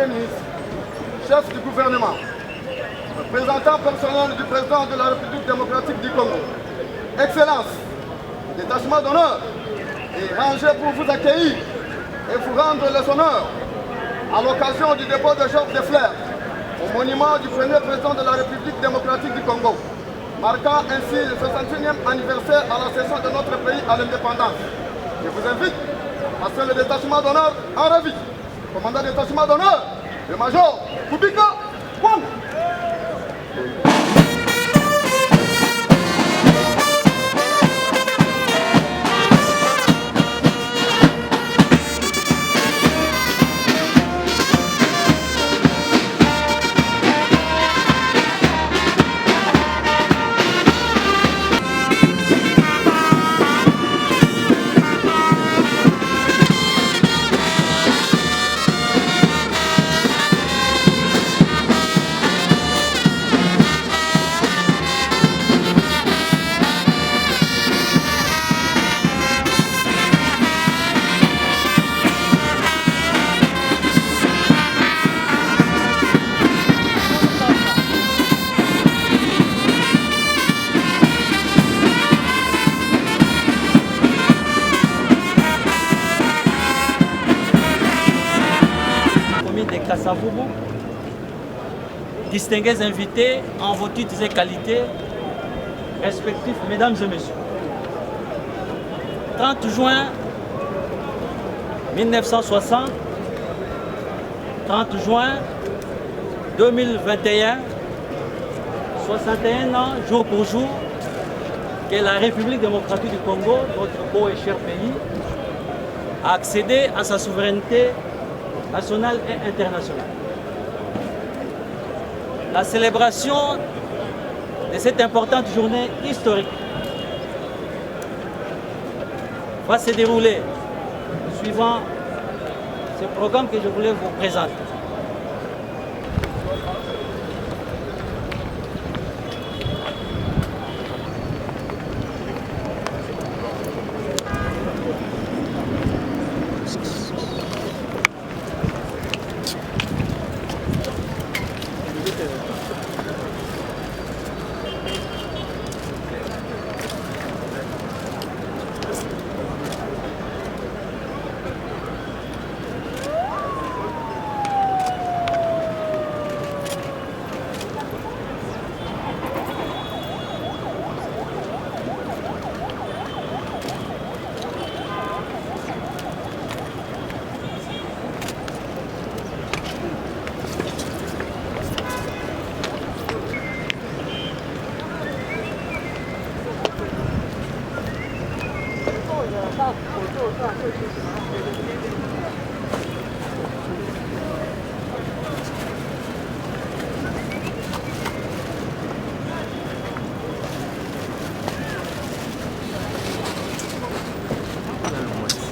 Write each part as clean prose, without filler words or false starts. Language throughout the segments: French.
Premier ministre, chef du gouvernement, représentant personnel du président de la République démocratique du Congo, Excellence, détachement d'honneur est rangé pour vous accueillir et vous rendre les honneurs à l'occasion du dépôt de Georges de Fleurs au monument du premier président de la République démocratique du Congo, marquant ainsi le 61e anniversaire à la cession de notre pays à l'indépendance. Je vous invite à passer le détachement d'honneur en revue. Commandant détachement d'honneur, le major Kubika Wang. Kasavubu, distingués invités en vos titres et qualités respectifs, mesdames et messieurs. 30 juin 1960, 30 juin 2021, 61 ans, jour pour jour, que la République démocratique du Congo, notre beau et cher pays, a accédé à sa souveraineté nationale et internationale. La célébration de cette importante journée historique va se dérouler suivant ce programme que je voulais vous présenter.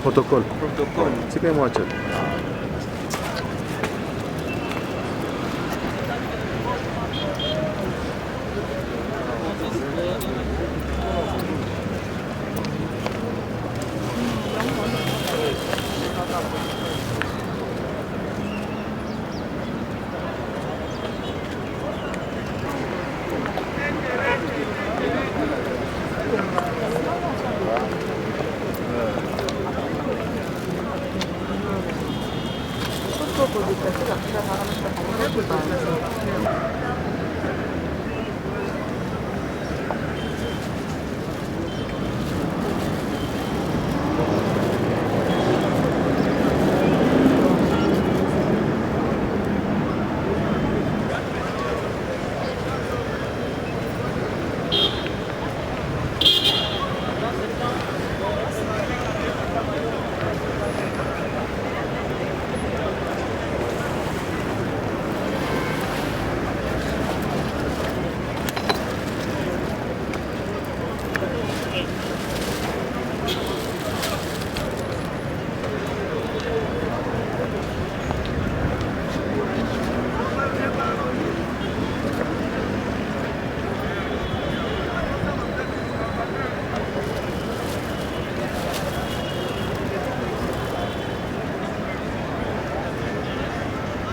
Protocole. C'est bien moi,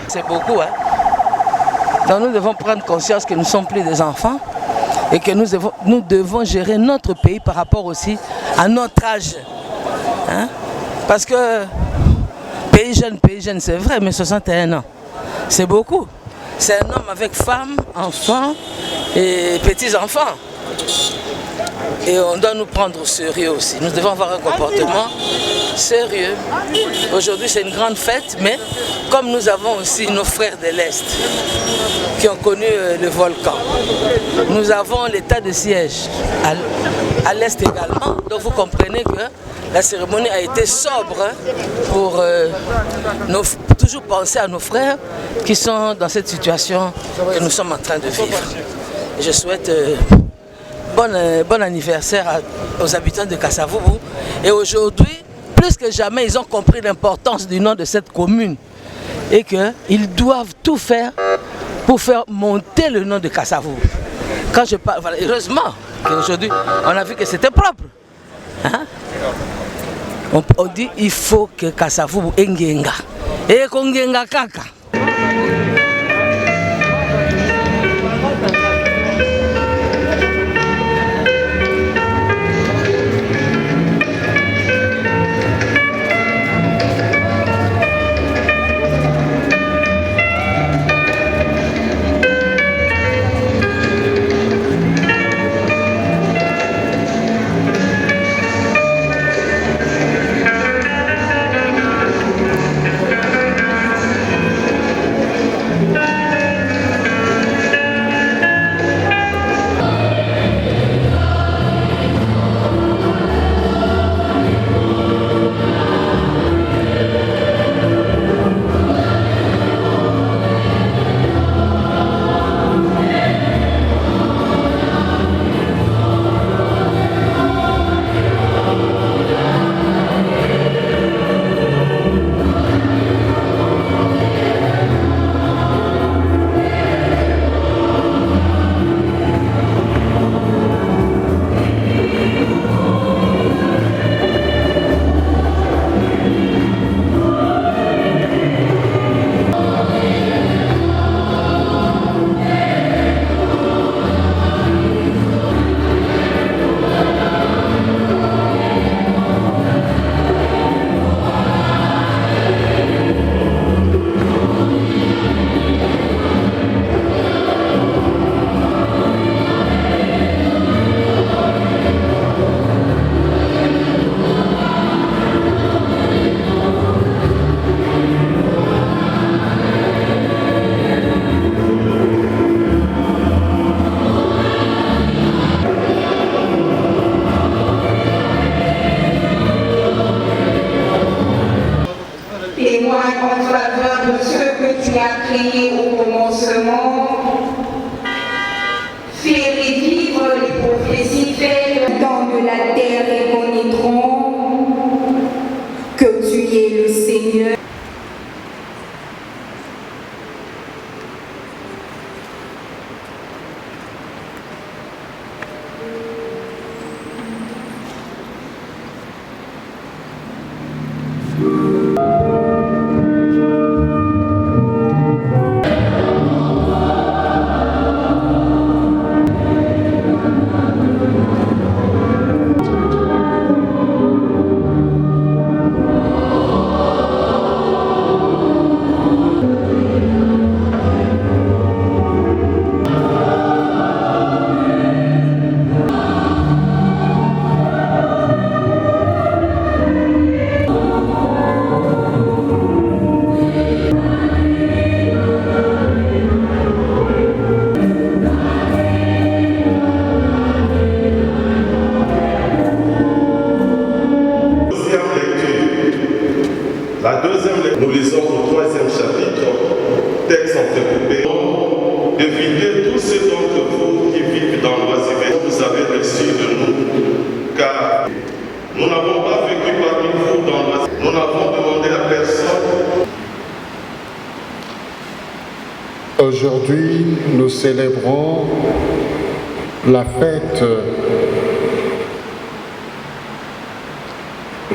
C'est beaucoup, hein. Donc nous devons prendre conscience que nous ne sommes plus des enfants et que nous devons gérer notre pays par rapport aussi à notre âge. Hein? Parce que pays jeune, c'est vrai, mais 61 ans, c'est beaucoup. C'est un homme avec femme, enfants et petits-enfants. Et on doit nous prendre au sérieux aussi. Nous devons avoir un comportement sérieux. Aujourd'hui, c'est une grande fête, mais comme nous avons aussi nos frères de l'Est qui ont connu le volcan, nous avons l'état de siège à l'Est également. Donc vous comprenez que la cérémonie a été sobre pour toujours penser à nos frères qui sont dans cette situation que nous sommes en train de vivre. Je souhaite bon anniversaire aux habitants de Kasavubu. Et aujourd'hui, plus que jamais, ils ont compris l'importance du nom de cette commune et qu'ils doivent tout faire pour faire monter le nom de Kasavubu. Quand je parle, voilà, heureusement qu'aujourd'hui, on a vu que c'était propre. Hein? On dit il faut que Kasavubu engenga. Et kongenga kaka. Nous lisons au 3e chapitre, texte entrecoupé, de vider tous ceux d'entre vous qui vivent dans l'oisiveté, vous avez reçu de nous, car nous n'avons pas vécu parmi vous dans l'oisiveté, nous n'avons demandé à personne. Aujourd'hui, nous célébrons la fête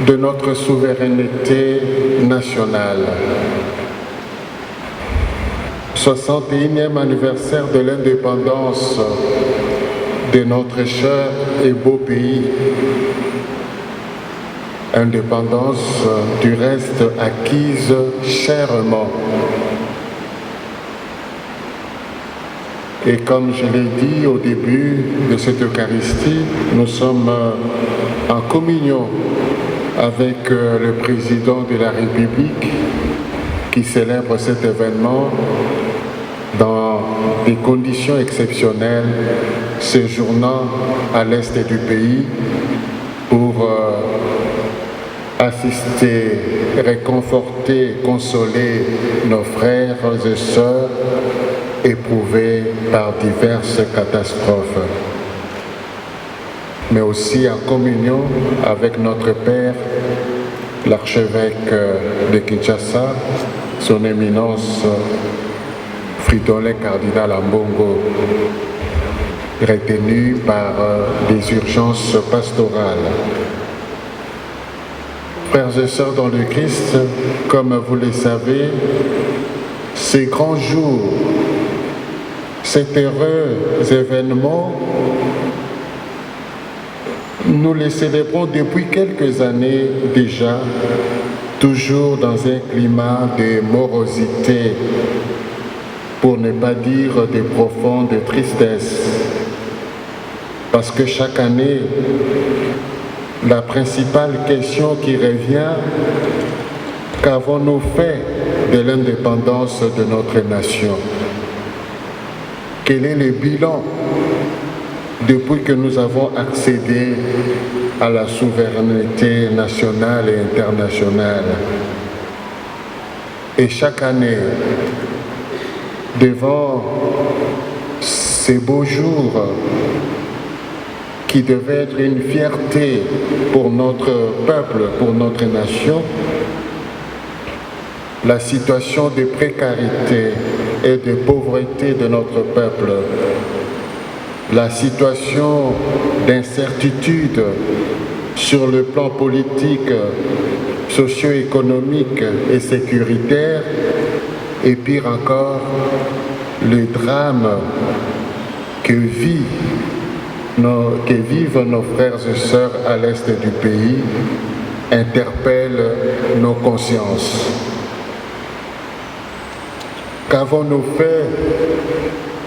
de notre souveraineté nationale. 61e anniversaire de l'indépendance de notre cher et beau pays. Indépendance du reste acquise chèrement. Et comme je l'ai dit au début de cette Eucharistie, nous sommes en communion avec le président de la République qui célèbre cet événement dans des conditions exceptionnelles, séjournant à l'est du pays pour assister, réconforter, consoler nos frères et sœurs éprouvés par diverses catastrophes, mais aussi en communion avec notre Père, l'archevêque de Kinshasa, son éminence Fridolin Cardinal Ambongo, retenu par des urgences pastorales. Frères et sœurs dans le Christ, comme vous le savez, ces grands jours, cet heureux événement, nous les célébrons depuis quelques années déjà, toujours dans un climat de morosité, pour ne pas dire de profonde tristesse. Parce que chaque année, la principale question qui revient, qu'avons-nous fait de l'indépendance de notre nation? Quel est le bilan depuis que nous avons accédé à la souveraineté nationale et internationale? Et chaque année, devant ces beaux jours qui devaient être une fierté pour notre peuple, pour notre nation, la situation de précarité et de pauvreté de notre peuple, la situation d'incertitude sur le plan politique, socio-économique et sécuritaire, et pire encore, le drame que vivent nos frères et sœurs à l'est du pays interpelle nos consciences. Qu'avons-nous fait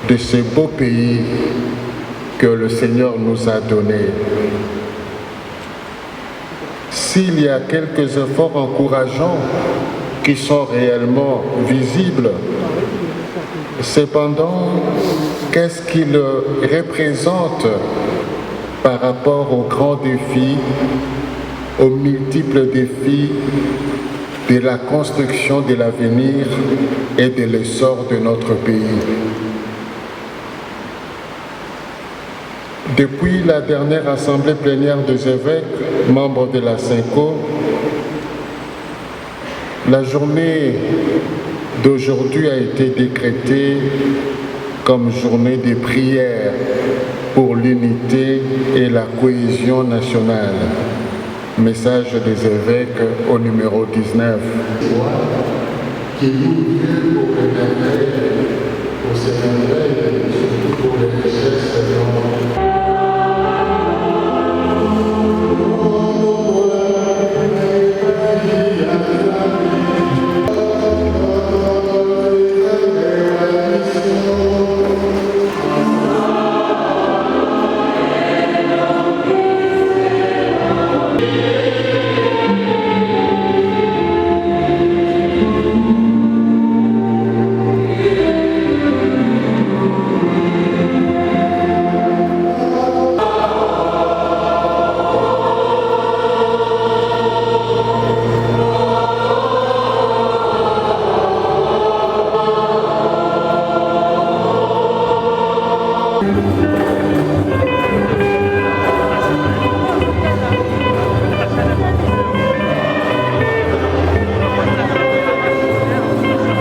de ce beau pays que le Seigneur nous a donné? S'il y a quelques efforts encourageants qui sont réellement visibles, cependant, qu'est-ce qu'il représente par rapport aux grands défis, aux multiples défis de la construction de l'avenir et de l'essor de notre pays? Depuis la dernière assemblée plénière des évêques, membres de la SYNCO, la journée d'aujourd'hui a été décrétée comme journée de prière pour l'unité et la cohésion nationale. Message des évêques au numéro 19. Qui nous vient pour